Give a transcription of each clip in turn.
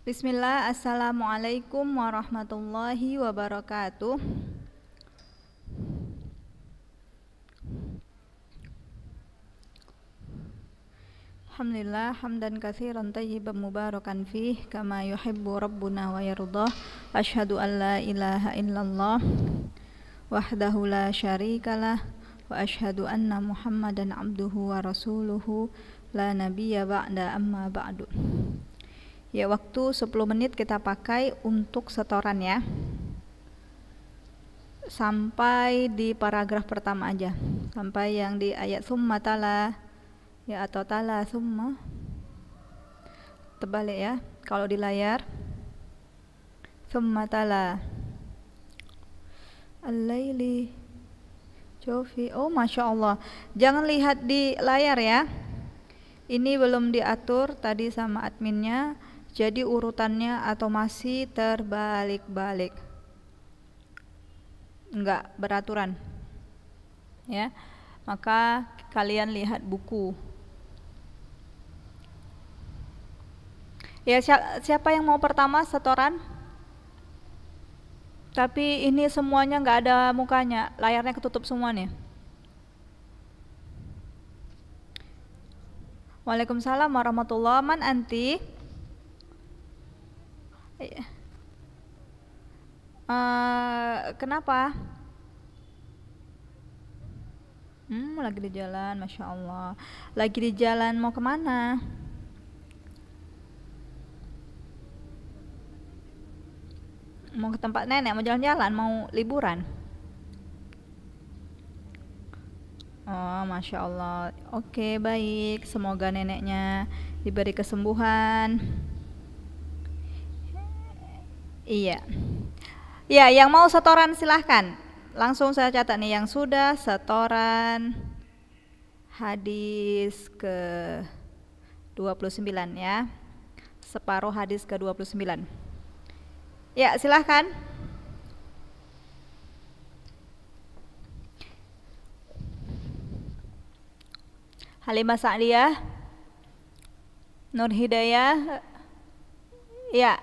Bismillah, Assalamualaikum warahmatullahi wabarakatuh. Alhamdulillah, hamdan katsiran tayyiban mubarakan fih, kama yuhibbu rabbuna wa yardah. Asyhadu an la ilaha illallah wahdahu la syarikalah wa asyhadu anna Muhammadan abduhu wa rasuluhu la nabiyya ba'da amma ba'du. Ya, waktu 10 menit kita pakai untuk setoran ya. Sampai di paragraf pertama aja. Sampai yang di ayat summa tala ya, atau tala summa. Terbalik ya. Kalau di layar summa tala al-laili Jovi. Oh, Masya Allah. Jangan lihat di layar ya. Ini belum diatur tadi sama adminnya. Jadi urutannya atau masih terbalik-balik, enggak beraturan ya. Maka kalian lihat buku ya. Siapa yang mau pertama setoran? Tapi ini semuanya enggak ada mukanya, layarnya ketutup semua nih. Waalaikumsalam warahmatullahi wabarakatuh. Man anti? Kenapa? Lagi di jalan, Masya Allah. Lagi di jalan mau kemana? Mau ke tempat nenek, mau jalan-jalan, mau liburan? Oh, Masya Allah. Oke, baik. Semoga neneknya diberi kesembuhan. Iya. Ya, yang mau setoran silahkan. Langsung saya catat nih yang sudah setoran hadis ke 29 ya. Separuh hadis ke 29. Ya, silahkan. Halimah Sa'diyah, Nur Hidayah. Ya.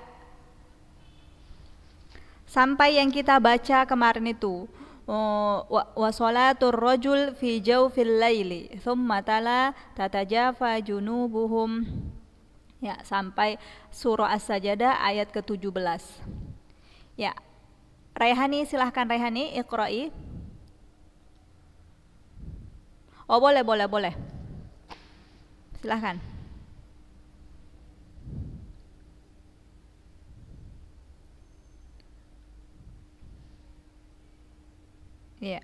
Sampai yang kita baca kemarin itu. Wa sholatur rajul fi jawfil laili thumma tala tatajafa junubuhum. Ya, sampai surah As-Sajdah ayat ke-17. Ya. Raihani, silahkan Raihani, iqra'i. Oh, boleh. Silahkan. Iya.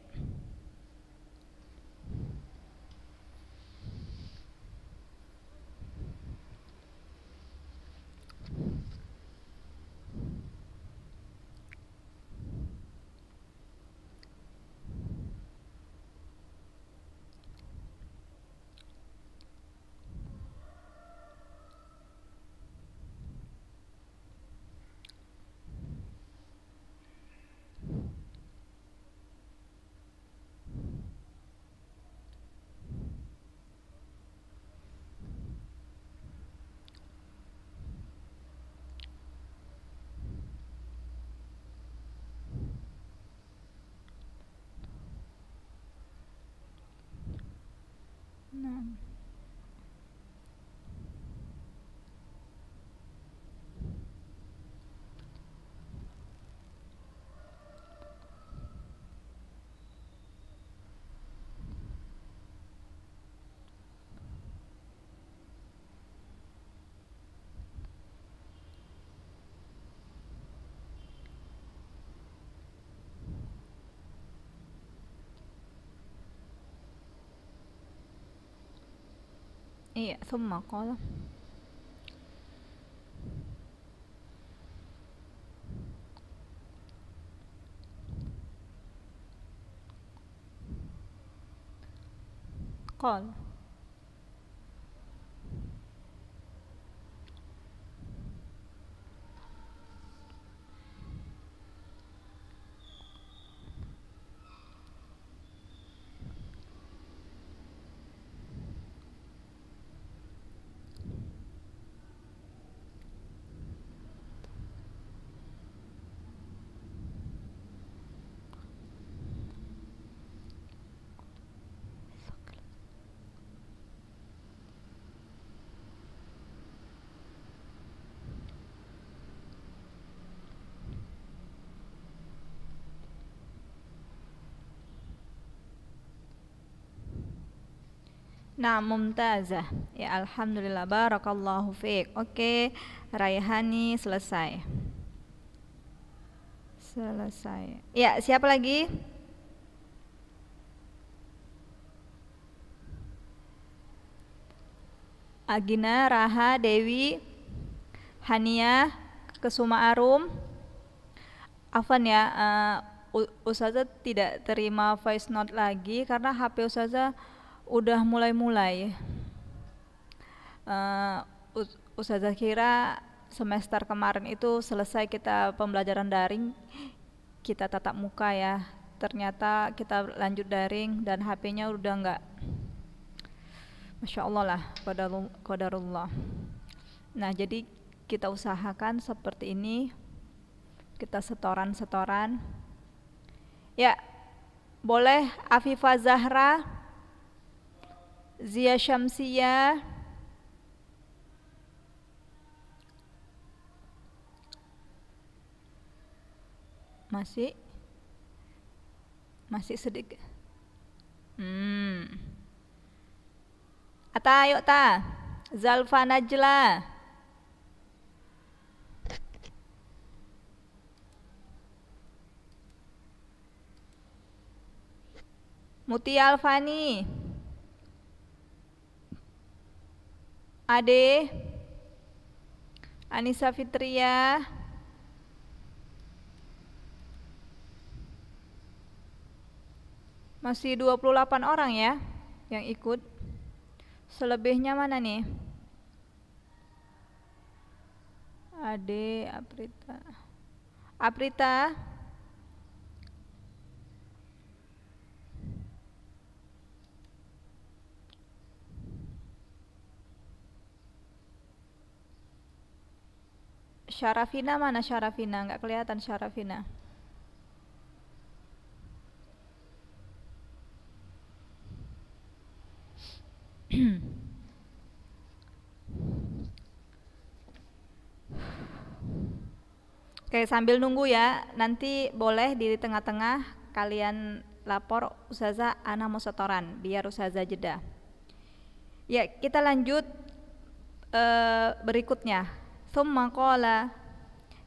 Nah. Iya, summa qala. Qala. Nah, mumtazah. Ya, alhamdulillah, barakallahu fiik. Oke, Raihani selesai. Selesai. Ya, siapa lagi? Agina, Raha, Dewi, Hania, Kesuma Arum. Afan ya, Ustazah tidak terima voice note lagi karena HP Ustazah udah mulai-mulai. Ustazah kira semester kemarin itu selesai kita pembelajaran daring, kita tatap muka ya. Ternyata kita lanjut daring dan HP-nya udah enggak. Masya Allah lah, qadarullah. Nah, jadi kita usahakan seperti ini, kita setoran-setoran. Ya, boleh Afifah Zahra, Zia Syamsia, masih sedikit. Ata, ayo ta. Zalfa Najla. Mutia Alfani. Ade. Anissa Fitria. Masih 28 orang ya yang ikut. Selebihnya mana nih? Ade, Aprita. Syarafina mana Syarafina? Nggak kelihatan Syarafina. Oke, sambil nunggu ya, nanti boleh di tengah-tengah kalian lapor Ustazah ana mau setoran, biar Ustazah jeda. Ya, kita lanjut berikutnya. Tsumma qala,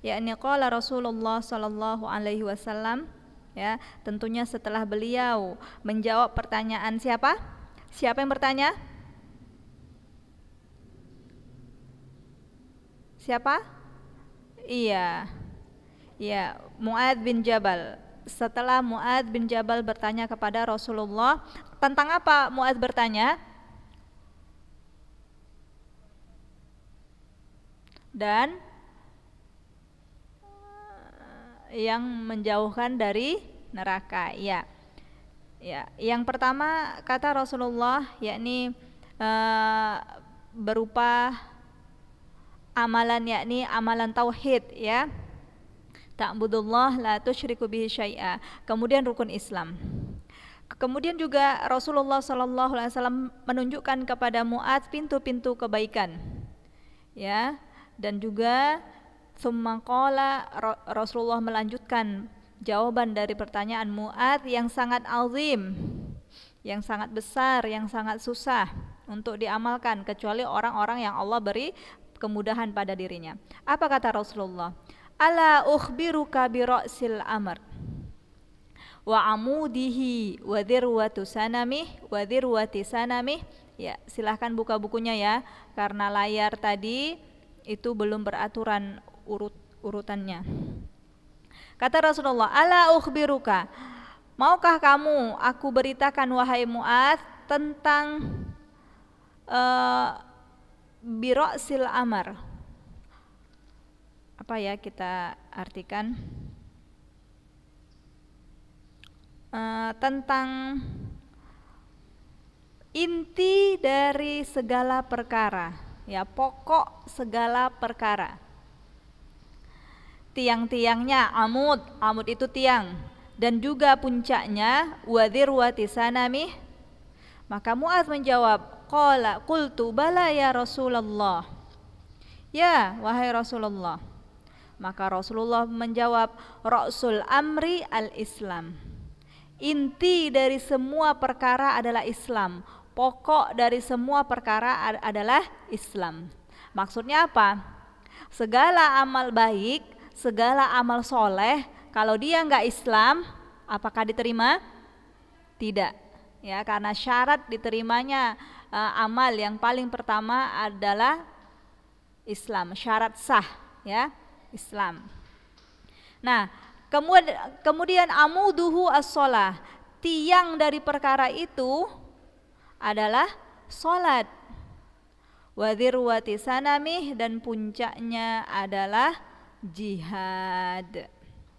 yakni qala Rasulullah sallallahu alaihi wasallam, ya, tentunya setelah beliau menjawab pertanyaan siapa? Siapa yang bertanya? Siapa? Iya. Ya, Mu'adz bin Jabal. Setelah Mu'adz bin Jabal bertanya kepada Rasulullah, tentang apa Mu'adz bertanya? Dan yang menjauhkan dari neraka. Ya. Ya, yang pertama kata Rasulullah yakni berupa amalan, yakni amalan tauhid ya. Ta'budullah la tusyriku bihi syai'a. Kemudian rukun Islam. Kemudian juga Rasulullah sallallahu alaihi wasallam menunjukkan kepada Mu'adz pintu-pintu kebaikan. Ya, dan juga tsumma qala, Rasulullah melanjutkan jawaban dari pertanyaan Mu'adz yang sangat azim, yang sangat besar, yang sangat susah untuk diamalkan kecuali orang-orang yang Allah beri kemudahan pada dirinya. Apa kata Rasulullah? Ala ukhbiruka bi ra'sil amr wa amudihi wa dhirwatu sanamih wa dhirwati sanamih. Ya, silahkan buka bukunya ya, karena layar tadi itu belum beraturan urutannya. Kata Rasulullah, ala ukhbiruka, maukah kamu aku beritakan wahai Mu'adz tentang bi ra'sil amr. Apa ya kita artikan? Tentang inti dari segala perkara, ya, pokok segala perkara. Tiang-tiangnya amud itu tiang, dan juga puncaknya wadhirwati sanamih. Maka Mu'adz menjawab, qala qultu bala ya Rasulullah. Ya, wahai Rasulullah. Maka Rasulullah menjawab, ra'sul amri al-Islam. Inti dari semua perkara adalah Islam. pokok dari semua perkara adalah Islam. Maksudnya apa? Segala amal baik, segala amal soleh, kalau dia nggak Islam, apakah diterima? Tidak. Ya, karena syarat diterimanya amal yang paling pertama adalah Islam, syarat sah, ya, Islam. Nah, kemudian amuduhu as-shalah, tiang dari perkara itu adalah salat. Wa dzirwati sanamih, dan puncaknya adalah jihad.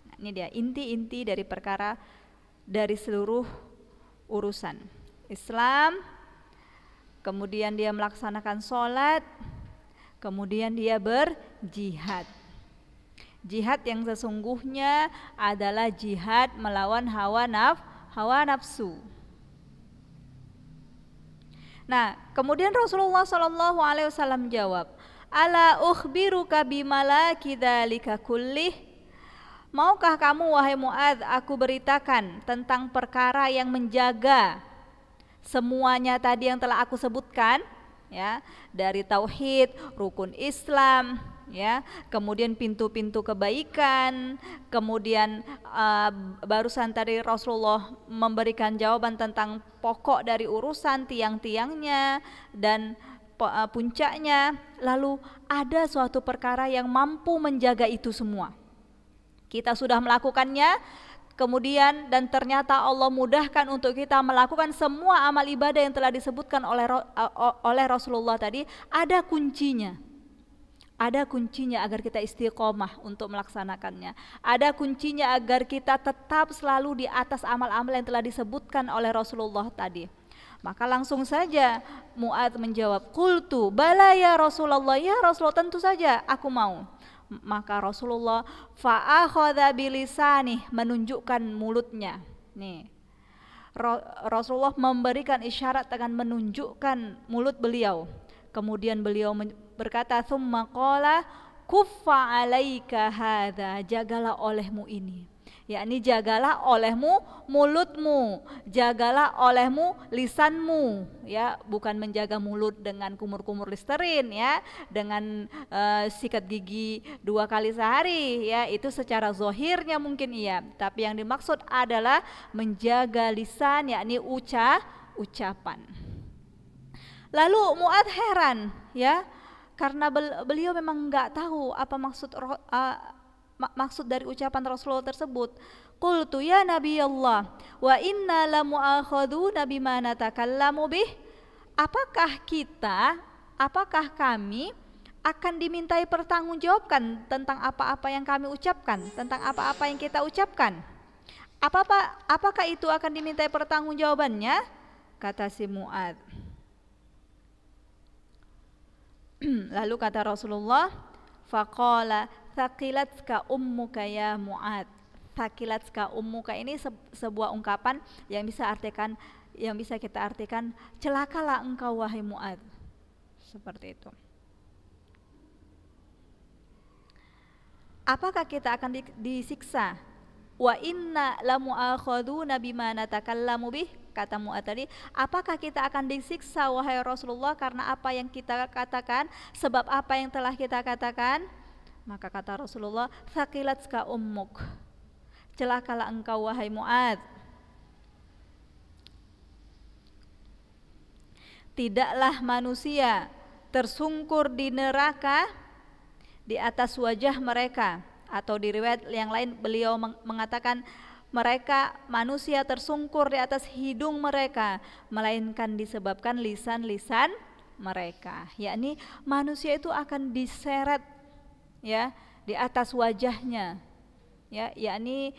Nah, ini dia inti-inti dari perkara, dari seluruh urusan Islam. Kemudian dia melaksanakan sholat, kemudian dia berjihad. Jihad yang sesungguhnya adalah jihad melawan hawa nafsu. Nah, kemudian Rasulullah SAW jawab, ala ukhbiruka bimalaki dzalika kullih. Maukah kamu wahai Muadz, aku beritakan tentang perkara yang menjaga semuanya tadi yang telah aku sebutkan, ya, dari tauhid, rukun Islam, ya, kemudian pintu-pintu kebaikan, kemudian barusan tadi Rasulullah memberikan jawaban tentang pokok dari urusan, tiang-tiangnya dan puncaknya. Lalu ada suatu perkara yang mampu menjaga itu semua. Kita sudah melakukannya, kemudian dan ternyata Allah mudahkan untuk kita melakukan semua amal ibadah yang telah disebutkan oleh Rasulullah tadi. Ada kuncinya. Ada kuncinya agar kita istiqomah untuk melaksanakannya. Ada kuncinya agar kita tetap selalu di atas amal-amal yang telah disebutkan oleh Rasulullah tadi. Maka langsung saja Muadz menjawab, qultu bala ya Rasulullah, ya Rasulullah tentu saja aku mau. Maka Rasulullah fa'akhadha bilisanih, menunjukkan mulutnya. Nih, Rasulullah memberikan isyarat dengan menunjukkan mulut beliau. Kemudian beliau berkata, tsumma qala kuffa 'alaika hadza, jagalah olehmu ini. Yakni jagalah olehmu mulutmu, jagalah olehmu lisanmu, ya, bukan menjaga mulut dengan kumur-kumur Listerin, ya, dengan sikat gigi 2 kali sehari, ya, itu secara zahirnya mungkin iya, tapi yang dimaksud adalah menjaga lisan, yakni ucapan. Lalu Muadz heran, ya, karena beliau memang nggak tahu apa maksud dari ucapan Rasulullah tersebut. Qultu ya Nabi Allah, wa inna lamu'akhaduna bima natakallamu bih. Apakah kami akan dimintai pertanggungjawabkan tentang apa-apa yang kami ucapkan, tentang apa-apa yang kita ucapkan? Apakah itu akan dimintai pertanggungjawabannya? Kata si Muadz. Lalu kata Rasulullah, faqala thaqilatka ummuka ya Muadz. Thaqilatka ummuka ini sebuah ungkapan yang bisa kita artikan celakalah engkau wahai Muadz. Seperti itu. Apakah kita akan disiksa? Wa inna lamu'akhaduna bima natakallamu bih. Kata Muadz tadi, apakah kita akan disiksa wahai Rasulullah karena apa yang kita katakan, sebab apa yang telah kita katakan? Maka kata Rasulullah, thaqilatka ummuk, celakalah engkau wahai Muadz. Tidaklah manusia tersungkur di neraka di atas wajah mereka, atau di riwayat yang lain beliau mengatakan mereka manusia tersungkur di atas hidung mereka, melainkan disebabkan lisan-lisan mereka. Yakni manusia itu akan diseret, ya, di atas wajahnya, ya, yakni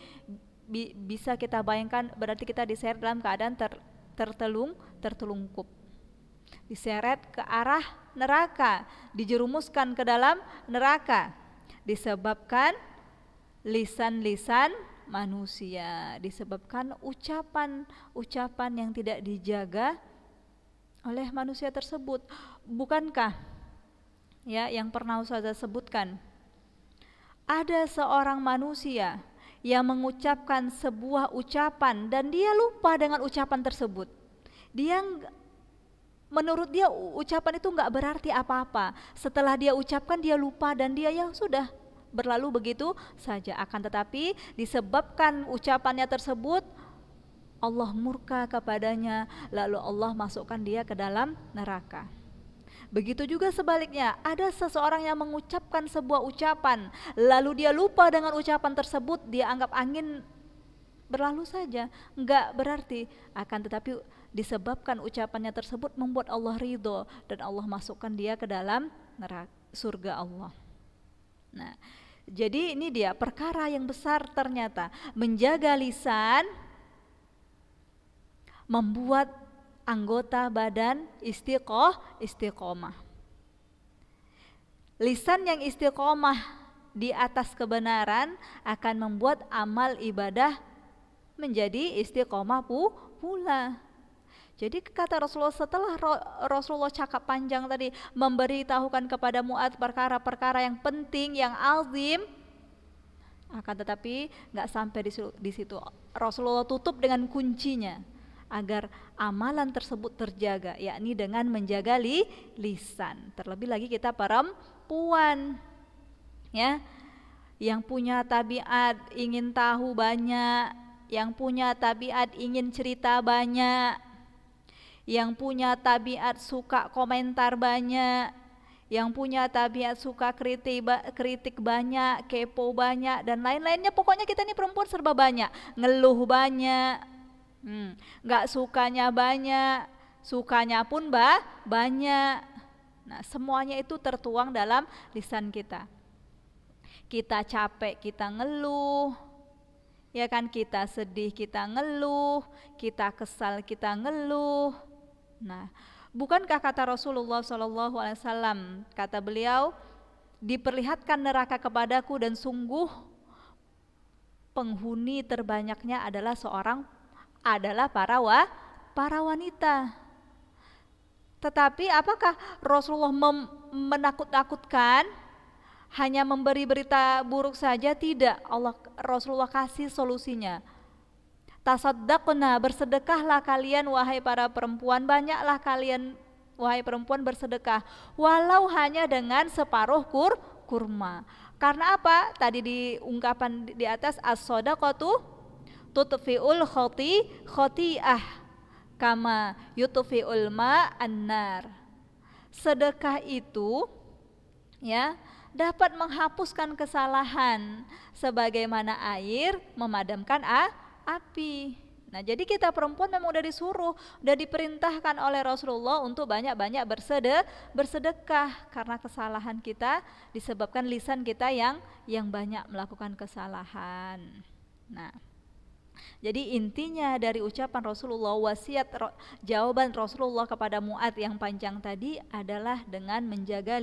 bisa kita bayangkan berarti kita diseret dalam keadaan tertelungkup, diseret ke arah neraka, dijerumuskan ke dalam neraka, disebabkan lisan-lisan manusia, disebabkan ucapan-ucapan yang tidak dijaga oleh manusia tersebut. Bukankah, ya, yang pernah Ustazah sebutkan, ada seorang manusia yang mengucapkan sebuah ucapan dan dia lupa dengan ucapan tersebut. Dia menurut dia ucapan itu nggak berarti apa-apa. Setelah dia ucapkan dia lupa dan dia ya sudah berlalu begitu saja. Akan tetapi disebabkan ucapannya tersebut Allah murka kepadanya, lalu Allah masukkan dia ke dalam neraka. Begitu juga sebaliknya, ada seseorang yang mengucapkan sebuah ucapan, lalu dia lupa dengan ucapan tersebut, dia anggap angin berlalu saja, enggak berarti. Akan tetapi disebabkan ucapannya tersebut membuat Allah ridho dan Allah masukkan dia ke dalam neraka, surga Allah. Nah, jadi ini dia perkara yang besar ternyata. Menjaga lisan membuat anggota badan istiqomah. Lisan yang istiqomah di atas kebenaran akan membuat amal ibadah menjadi istiqomah pula. Jadi kata Rasulullah, setelah Rasulullah cakap panjang tadi, memberitahukan kepada Mu'adz perkara-perkara yang penting, yang azim, akan tetapi nggak sampai di situ. Rasulullah tutup dengan kuncinya agar amalan tersebut terjaga, yakni dengan menjaga lisan. Terlebih lagi kita perempuan, ya, yang punya tabiat ingin tahu banyak, yang punya tabiat ingin cerita banyak, yang punya tabiat suka komentar banyak, yang punya tabiat suka kritik banyak, kepo banyak, dan lain-lainnya. Pokoknya kita ini perempuan serba banyak, ngeluh banyak, nggak sukanya banyak, sukanya pun banyak. Nah, semuanya itu tertuang dalam lisan kita. Kita capek, kita ngeluh, ya kan? Kita sedih, kita ngeluh, kita kesal, kita ngeluh. Nah, bukankah kata Rasulullah SAW, kata beliau, diperlihatkan neraka kepadaku dan sungguh penghuni terbanyaknya adalah para wanita. Tetapi apakah Rasulullah menakut-nakutkan, hanya memberi berita buruk saja? Tidak. Rasulullah kasih solusinya. Tasaddaqna, bersedekahlah kalian wahai para perempuan, banyaklah kalian wahai perempuan bersedekah, walau hanya dengan separuh kurma. Karena apa? Tadi diungkapan di atas, as-shadaqatu tutfi'ul khoti'ah kama yutfi'ul ma'an-nar. Sedekah itu, ya, dapat menghapuskan kesalahan sebagaimana air memadamkan api. Nah, jadi kita perempuan memang udah disuruh, udah diperintahkan oleh Rasulullah untuk banyak-banyak bersedekah, karena kesalahan kita disebabkan lisan kita yang banyak melakukan kesalahan. Nah, jadi intinya dari ucapan Rasulullah, wasiat jawaban Rasulullah kepada Mu'adz yang panjang tadi adalah dengan menjaga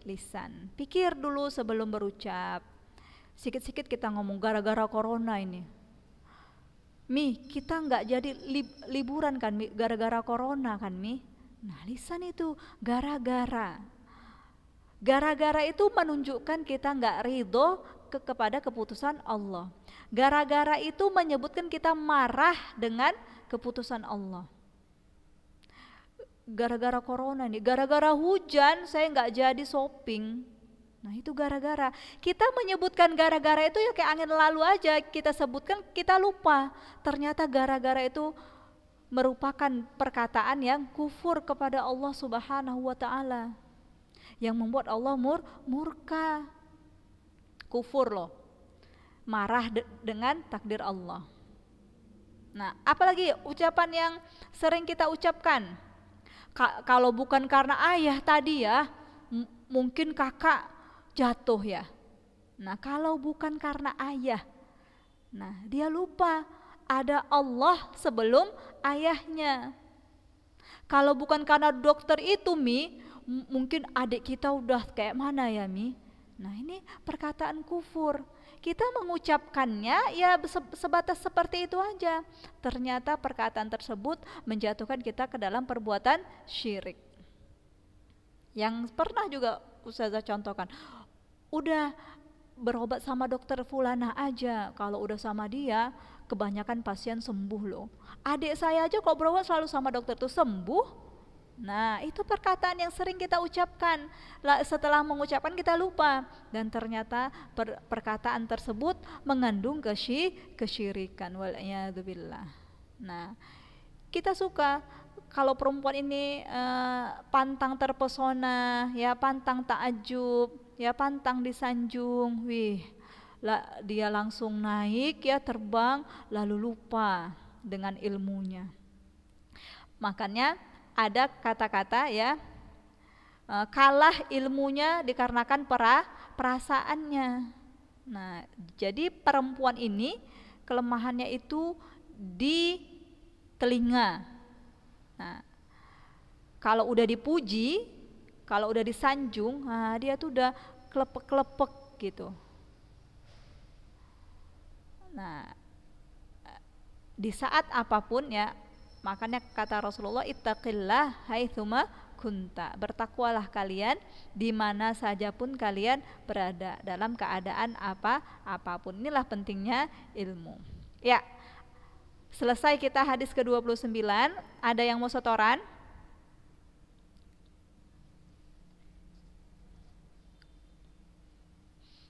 lisan. Pikir dulu sebelum berucap. Sikit-sikit kita ngomong gara-gara corona ini. Mi, kita nggak jadi liburan kan Mi, gara-gara corona kan Mi. Nah, lisan itu gara-gara. Gara-gara itu menunjukkan kita nggak ridho kepada keputusan Allah. Gara-gara itu menyebutkan kita marah dengan keputusan Allah. Gara-gara corona nih, gara-gara hujan saya nggak jadi shopping. Nah, itu gara-gara. Kita menyebutkan gara-gara itu ya kayak angin lalu aja, kita sebutkan, kita lupa. Ternyata gara-gara itu merupakan perkataan yang kufur kepada Allah Subhanahu wa ta'ala, yang membuat Allah murka. Kufur loh, marah dengan takdir Allah. Nah, apalagi ucapan yang sering kita ucapkan, kalau bukan karena ayah tadi ya, mungkin kakak jatuh ya. Nah, kalau bukan karena ayah, nah dia lupa ada Allah sebelum ayahnya. Kalau bukan karena dokter itu Mi, mungkin adik kita udah kayak mana ya Mi. Nah, ini perkataan kufur. Kita mengucapkannya ya sebatas seperti itu aja. Ternyata perkataan tersebut menjatuhkan kita ke dalam perbuatan syirik. Yang pernah juga Ustazah contohkan, udah berobat sama dokter fulana aja, kalau udah sama dia kebanyakan pasien sembuh loh. Adik saya aja kalau berobat selalu sama dokter tuh sembuh. Nah, itu perkataan yang sering kita ucapkan. Setelah mengucapkan kita lupa, dan ternyata perkataan tersebut mengandung kesyirikan. Wal'iyadzubillah. Nah, kita suka kalau perempuan ini pantang terpesona, ya pantang takjub, ya pantang disanjung. Wih, dia langsung naik ya, terbang, lalu lupa dengan ilmunya. Makanya ada kata-kata ya, kalah ilmunya dikarenakan perasaannya. Nah, jadi perempuan ini kelemahannya itu di telinga. Nah, kalau udah dipuji, kalau udah disanjung, nah dia tuh udah klepek-klepek gitu. Nah, di saat apapun ya, makanya kata Rasulullah, ittaqillah haitsuma kunta, bertakwalah kalian di mana saja pun kalian berada, dalam keadaan apapun. Inilah pentingnya ilmu. Ya, selesai kita hadis ke-29. Ada yang mau setoran?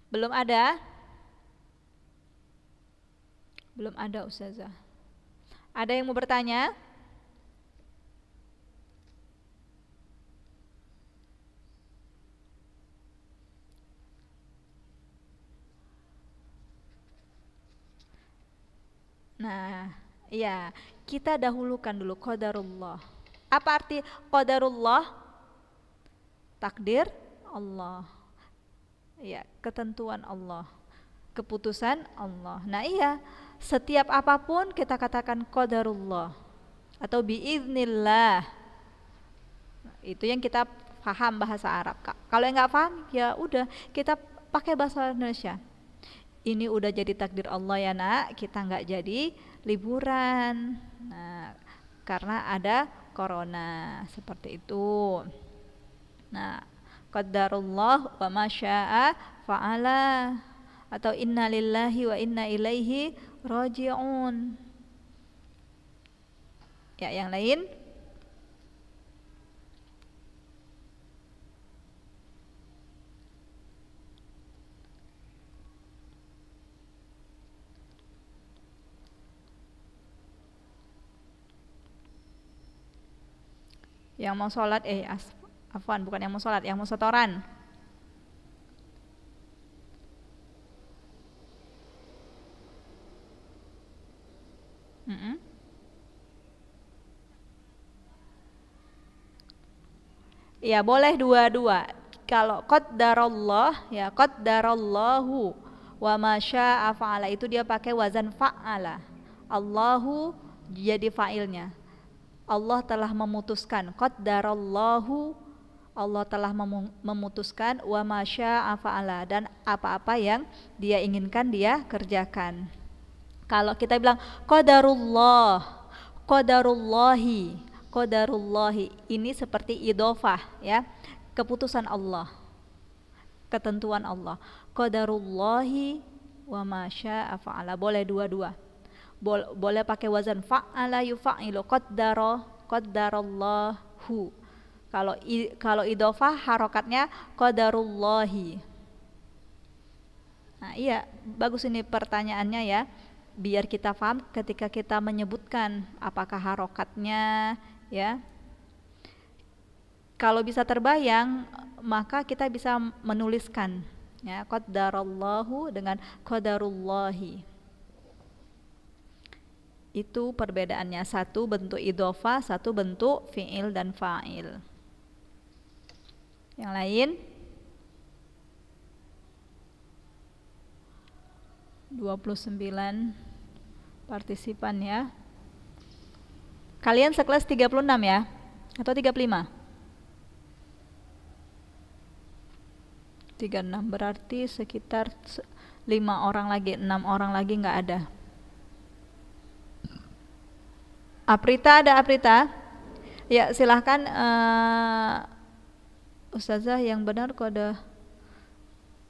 Belum ada? Belum ada, Ustazah. Ada yang mau bertanya? Nah, iya, kita dahulukan dulu qadarullah. Apa arti qadarullah? Takdir Allah. Ya, ketentuan Allah, keputusan Allah. Nah, iya, setiap apapun kita katakan qadarullah atau biiznillah. Itu yang kita paham bahasa Arab. Kalau yang nggak paham, ya udah kita pakai bahasa Indonesia. Ini udah jadi takdir Allah ya nak, kita nggak jadi liburan. Nah, karena ada corona seperti itu. Nah, qadarullah wa masya'a fa'ala, atau inna lillahi wa inna ilaihi raji'un. Ya, yang lain? Yang mau sholat, afwan, bukan yang mau sholat, yang mau setoran. Ya boleh dua-dua. Kalau qaddarallah, ya qaddarallahu wa masya'a fa'ala, itu dia pakai wazan fa'ala. Allahu jadi fa'ilnya. Allah telah memutuskan, qaddarallahu, Allah telah memutuskan, wa masya'a fa'ala, dan apa-apa yang dia inginkan dia kerjakan. Kalau kita bilang qadarullah, qadarullahi, qadarullahi, ini seperti idhofah ya, keputusan Allah, ketentuan Allah. Qadarullahi wa masya'a fa'ala, boleh dua-dua. Boleh pakai wazan fa'ala yufa'ilu, qaddara, qaddarallahu. Kalau idhofah harokatnya qadarullahi. Nah, iya, bagus ini pertanyaannya ya, biar kita paham ketika kita menyebutkan apakah harokatnya ya. Kalau bisa terbayang, maka kita bisa menuliskan ya, qaddarallahu dengan qadarullahi. Itu perbedaannya, satu bentuk idhofah, satu bentuk fi'il dan fa'il. Yang lain? 29 partisipan ya. Kalian sekelas 36 ya? Atau 35? 36, berarti sekitar 5 orang lagi, 6 orang lagi nggak ada. Aprita, ada Aprita? Ya silahkan, Ustazah, yang benar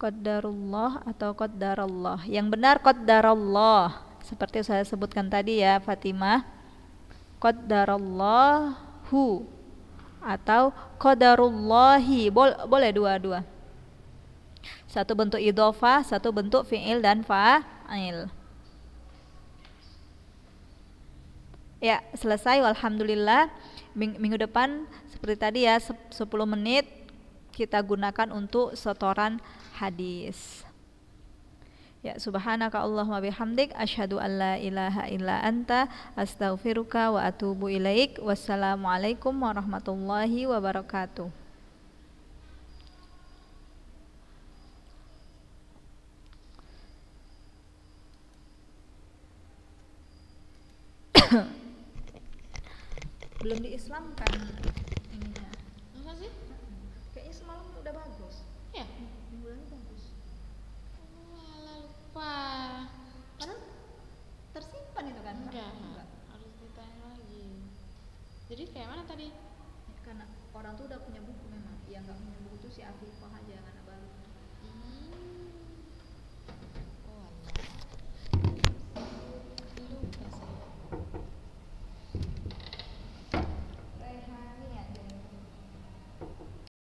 qaddarullah atau qaddarallah? Yang benar qaddarallah, seperti saya sebutkan tadi ya Fatimah, qaddarallahu. atau qadarullahi. Boleh dua-dua. Satu bentuk idhofah, satu bentuk fi'il dan fa'il. Ya, selesai. Alhamdulillah. Minggu depan seperti tadi ya, 10 menit kita gunakan untuk setoran hadis. Ya, subhanaka Allahumma bihamdik asyhadu an la ilaha illa anta astaghfiruka wa atubu ilaik. Wassalamualaikum warahmatullahi wabarakatuh. Belum diislamkan ininya. Masa sih? Kayaknya semalam udah bagus. Ya? Minggu lalu bagus. Walah, lupa. Padahal tersimpan itu kan? Enggak. Harus ditanya lagi. Jadi kayak mana tadi? Ya, karena orang tuh udah punya buku memang. Yang nggak punya buku tuh si Afifah aja, anak baru.